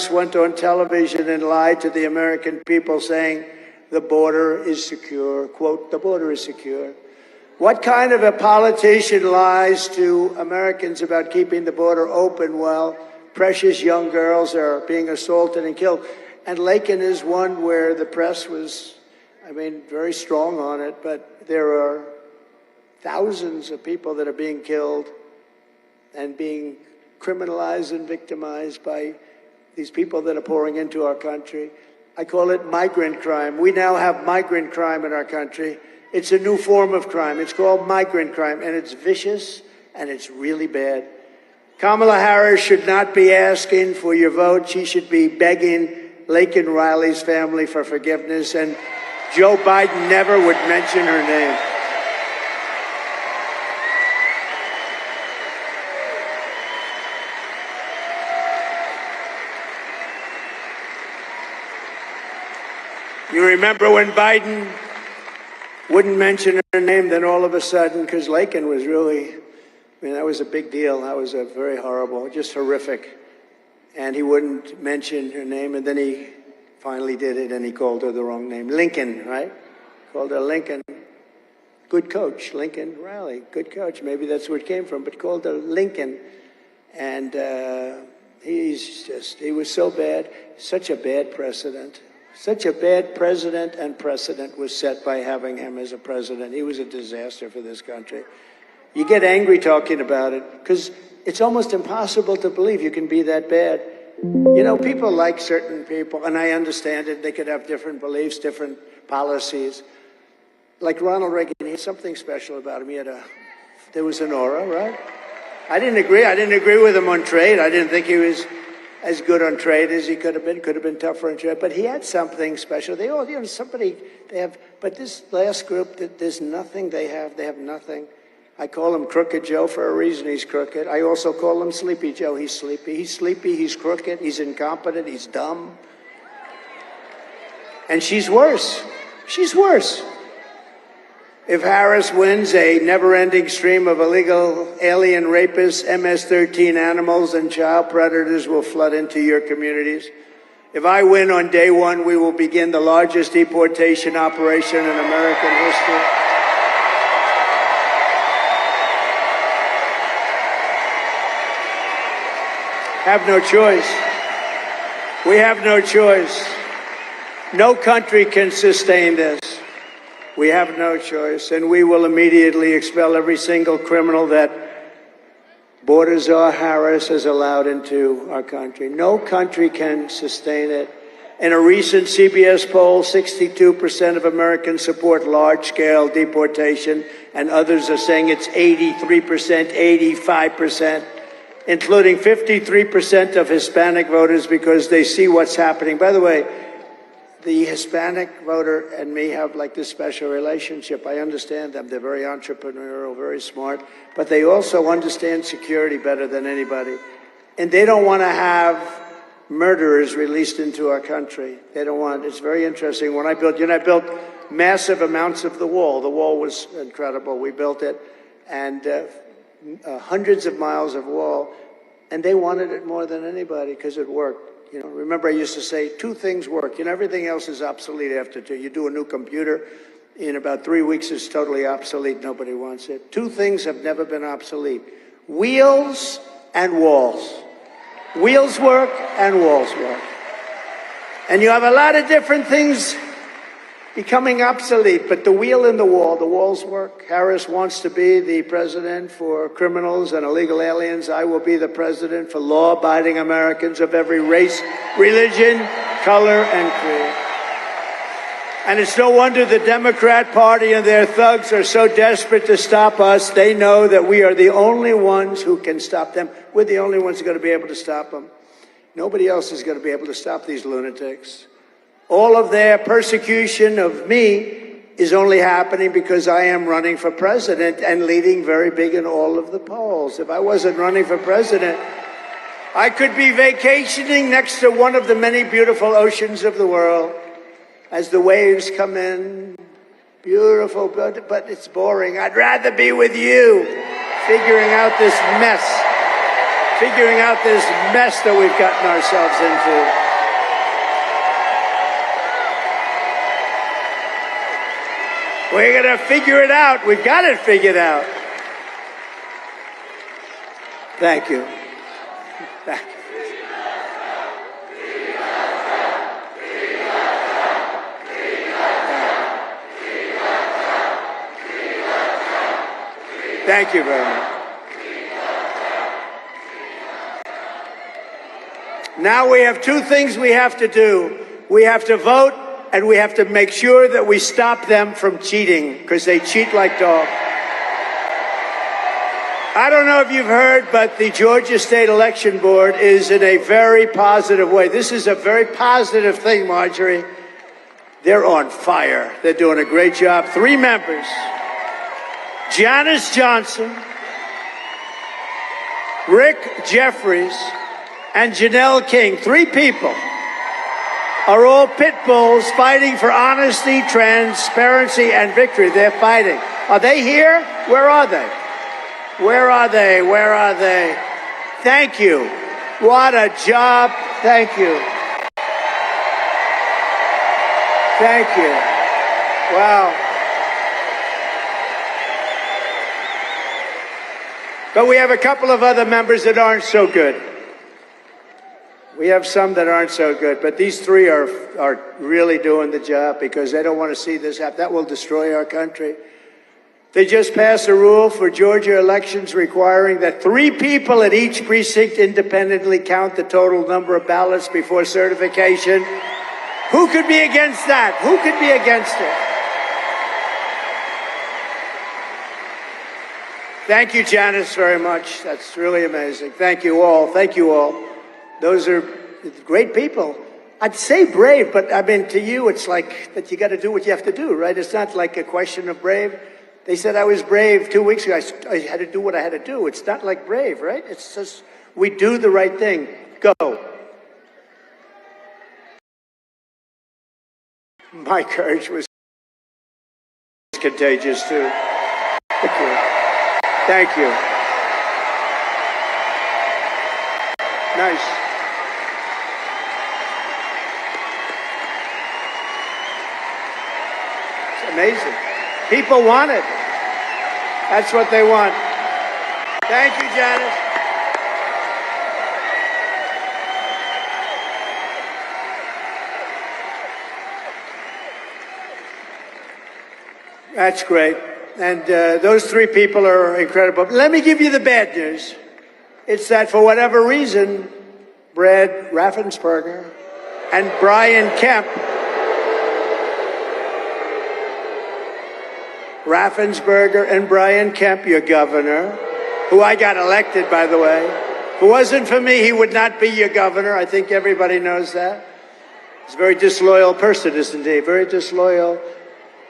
Harris went on television and lied to the American people saying the border is secure. Quote, the border is secure. What kind of a politician lies to Americans about keeping the border open while precious young girls are being assaulted and killed? And Laken is one where the press was, very strong on it, but there are thousands of people that are being killed and being criminalized and victimized by these people that are pouring into our country. I call it migrant crime. We now have migrant crime in our country. It's a new form of crime. It's called migrant crime, and it's vicious, and it's really bad. Kamala Harris should not be asking for your vote. She should be begging Laken Riley's family for forgiveness, and Joe Biden never would mention her name. You remember when Biden wouldn't mention her name, then all of a sudden, because Laken was really, that was a big deal. That was a very horrible, just horrific. And he wouldn't mention her name, and then he finally did it, and he called her the wrong name. Lincoln, right? Called her Lincoln. Good coach, Lincoln Riley, good coach. Maybe that's where it came from, but called her Lincoln. And he was so bad, such a bad precedent. Such a bad president, and precedent was set by having him as a president. He was a disaster for this country. You get angry talking about it because it's almost impossible to believe you can be that bad. You know, people like certain people, and I understand it. They could have different beliefs, different policies. Like Ronald Reagan, he had something special about him. There was an aura, right? I didn't agree with him on trade. I didn't think he was as good on trade as he could have been tougher on trade, but he had something special. They all, but this last group, there's nothing they have nothing. I call him Crooked Joe for a reason. He's crooked. I also call him Sleepy Joe. He's sleepy, he's crooked, he's incompetent, he's dumb. And she's worse. She's worse. If Harris wins, a never-ending stream of illegal alien rapists, MS-13 animals, and child predators will flood into your communities. If I win on day one, we will begin the largest deportation operation in American history. Have no choice. We have no choice. No country can sustain this. We have no choice, and we will immediately expel every single criminal that Baltazar Harris has allowed into our country. No country can sustain it. In a recent CBS poll, 62% of Americans support large-scale deportation, and others are saying it's 83%, 85%, including 53% of Hispanic voters because they see what's happening. By the way, the Hispanic voter and me have like this special relationship. I understand them. They're very entrepreneurial, very smart, but they also understand security better than anybody. And they don't want to have murderers released into our country. They don't want, it's very interesting. When I built, I built massive amounts of the wall. The wall was incredible. We built it, and hundreds of miles of wall, and they wanted it more than anybody because it worked. You know, remember I used to say two things work. Everything else is obsolete after two. You do a new computer, in about 3 weeks it's totally obsolete. Nobody wants it. Two things have never been obsolete: wheels and walls. Wheels work and walls work. And you have a lot of different things becoming obsolete, but the wheel and the walls work. Harris wants to be the president for criminals and illegal aliens. I will be the president for law-abiding Americans of every race, religion, color, and creed. And it's no wonder the Democrat Party and their thugs are so desperate to stop us. They know that we are the only ones who can stop them. We're the only ones who are going to be able to stop them. Nobody else is going to be able to stop these lunatics. All of their persecution of me is only happening because I am running for president and leading very big in all of the polls. If I wasn't running for president, I could be vacationing next to one of the many beautiful oceans of the world as the waves come in. Beautiful, but it's boring. I'd rather be with you figuring out this mess. figuring out this mess that we've gotten ourselves into. We're going to figure it out. We've got it figured out. Thank you. Thank you. Thank you very much. Now we have two things we have to do. We have to vote, and we have to make sure that we stop them from cheating, because they cheat like dogs. I don't know if you've heard, but the Georgia State Election Board is in a very positive way. This is a very positive thing, Marjorie. They're on fire. They're doing a great job. 3 members. Janice Johnson, Rick Jeffries, and Janelle King. 3 people are all pit bulls fighting for honesty, transparency, and victory. They're fighting. Are they here? Where are they? Where are they? Where are they? Thank you. What a job. Thank you. Thank you. Wow. But we have a couple of other members that aren't so good. We have some that aren't so good, but these 3 are really doing the job because they don't want to see this happen. That will destroy our country. They just passed a rule for Georgia elections requiring that 3 people at each precinct independently count the total number of ballots before certification. Who could be against that? Who could be against it? Thank you, Janice, very much. That's really amazing. Thank you all. Thank you all. Those are great people. I'd say brave, but I mean, to you, it's like that you got to do what you have to do, right? It's not like a question of brave. They said I was brave 2 weeks ago. I had to do what I had to do. It's not like brave, right? It's just we do the right thing. Go. My courage was contagious, too. Thank you. Thank you. Nice. It's amazing. People want it. That's what they want. Thank you, Janice. That's great. And those 3 people are incredible. Let me give you the bad news. It's that for whatever reason, Brad Raffensperger and Brian Kemp, your governor, who I got elected, by the way. If it wasn't for me, he would not be your governor. I think everybody knows that. He's a very disloyal person, isn't he? Very disloyal.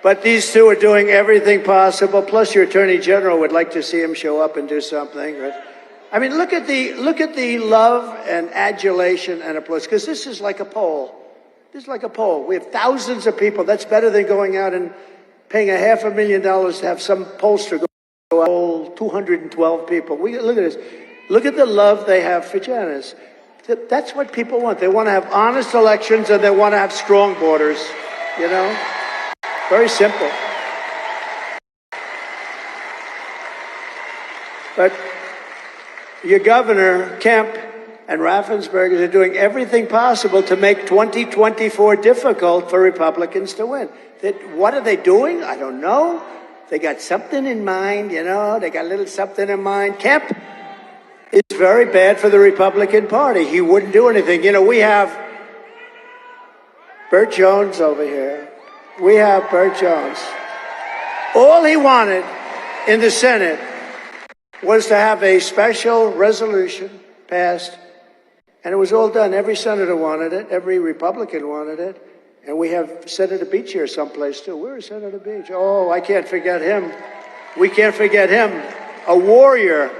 But these 2 are doing everything possible. Plus, your Attorney General would like to see him show up and do something. Right? I mean, look at the love and adulation and applause, because this is like a poll. This is like a poll. We have thousands of people. That's better than going out and paying $500,000 to have some pollster go out, 212 people. Look at this. Look at the love they have for Janice. That's what people want. They want to have honest elections, and they want to have strong borders, you know? Very simple. But your governor, Kemp, and Raffensperger are doing everything possible to make 2024 difficult for Republicans to win. What are they doing? I don't know. They got something in mind, you know. They got a little something in mind. Kemp is very bad for the Republican Party. He wouldn't do anything. You know, we have Burt Jones over here. We have Burt Jones. All he wanted in the Senate was to have a special resolution passed, and it was all done. Every senator wanted it. Every Republican wanted it. And we have Senator Beach here someplace, too. Where is Senator Beach? Oh, I can't forget him. We can't forget him. A warrior,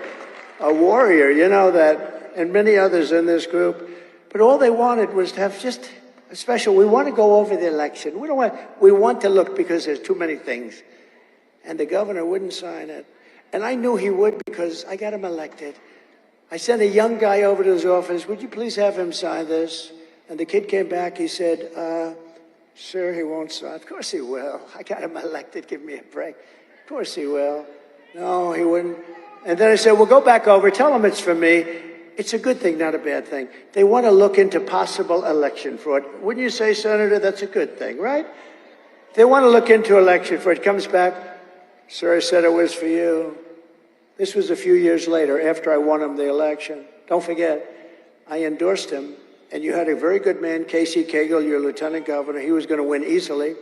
you know that, and many others in this group. But all they wanted was to have just a special, we want to go over the election. We want to look because there's too many things. And the governor wouldn't sign it. And I knew he would because I got him elected. I sent a young guy over to his office. Would you please have him sign this? And the kid came back. He said, sir, he won't sign. Of course he will. I got him elected. Give me a break. Of course he will. No, he wouldn't. And then I said, well, go back over. Tell him it's for me. It's a good thing, not a bad thing. They want to look into possible election fraud. Wouldn't you say, Senator, that's a good thing, right? They want to look into election fraud. It comes back, sir, I said it was for you. This was a few years later, after I won him the election. Don't forget, I endorsed him, and you had a very good man, Casey Cagle, your lieutenant governor. He was going to win easily.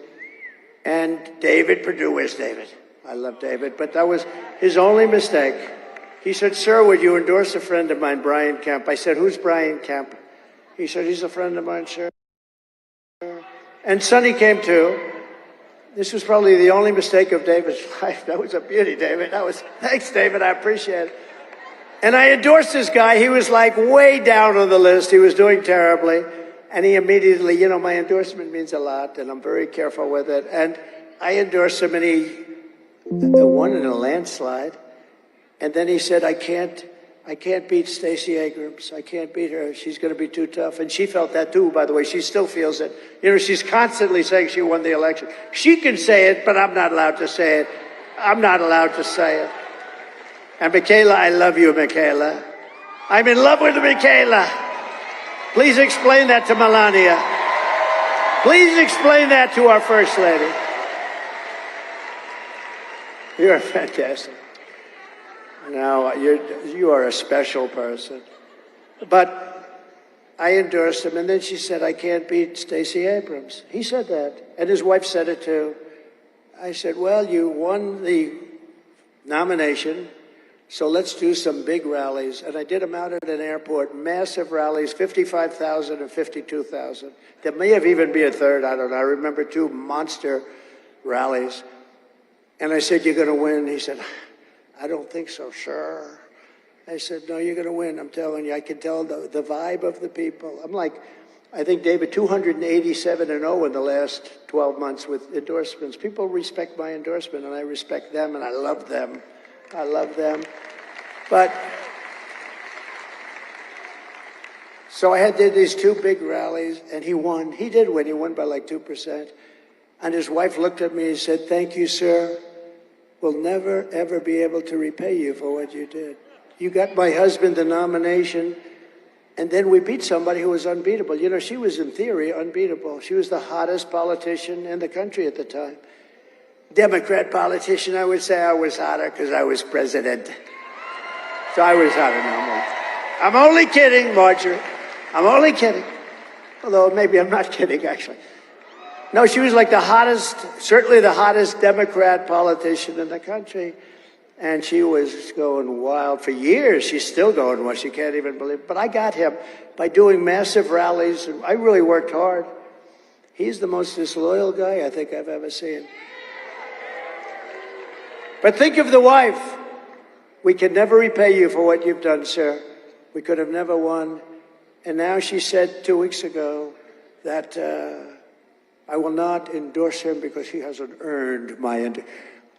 And David Perdue, where's David? I love David, but that was his only mistake. He said, sir, would you endorse a friend of mine, Brian Kemp? I said, who's Brian Kemp? He said, he's a friend of mine, sir. And Sonny came too. This was probably the only mistake of David's life. That was a beauty, David. Thanks, David. I appreciate it. And I endorsed this guy. He was like way down on the list. He was doing terribly. And he immediately, you know, my endorsement means a lot, and I'm very careful with it. And I endorsed him, and he won in a landslide. And then he said, I can't beat Stacey Abrams. I can't beat her. She's going to be too tough. And she felt that too, by the way. She still feels it. You know, she's constantly saying she won the election. She can say it, but I'm not allowed to say it. I'm not allowed to say it. And Michaela, I love you, Michaela. I'm in love with Michaela. Please explain that to Melania. Please explain that to our First Lady. You're fantastic. No, you are a special person. But I endorsed him, and then she said, I can't beat Stacey Abrams. He said that, and his wife said it too. I said, well, you won the nomination, so let's do some big rallies. And I did them out at an airport, massive rallies, 55,000 and 52,000. There may have even been a third, I don't know. I remember 2 monster rallies. And I said, you're going to win. He said, I don't think so, sir. I said, no, you're going to win. I'm telling you. I can tell the vibe of the people. I'm like, I think, David, 287-0 in the last 12 months with endorsements. People respect my endorsement, and I respect them, and I love them. I love them. But so I did these 2 big rallies, and he won. He did win. He won by like 2%. And his wife looked at me and said, thank you, sir. We'll never, ever be able to repay you for what you did. You got my husband the nomination, and then we beat somebody who was unbeatable. You know, she was, in theory, unbeatable. She was the hottest politician in the country at the time. Democrat politician, I would say I was hotter because I was president. So I was hotter now. I'm only kidding, Marjorie. I'm only kidding. Although maybe I'm not kidding, actually. No, she was like the hottest, certainly the hottest Democrat politician in the country. And she was going wild for years. She's still going wild. She can't even believe it. But I got him by doing massive rallies. And I really worked hard. He's the most disloyal guy I think I've ever seen. But think of the wife. We can never repay you for what you've done, sir. We could have never won. And now she said 2 weeks ago that I will not endorse him because he hasn't earned my endorsement.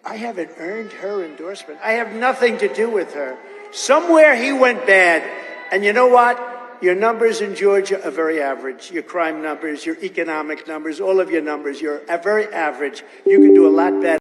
I haven't earned her endorsement. I have nothing to do with her. Somewhere he went bad. And you know what? Your numbers in Georgia are very average. Your crime numbers, your economic numbers, all of your numbers, you're very average. You can do a lot better.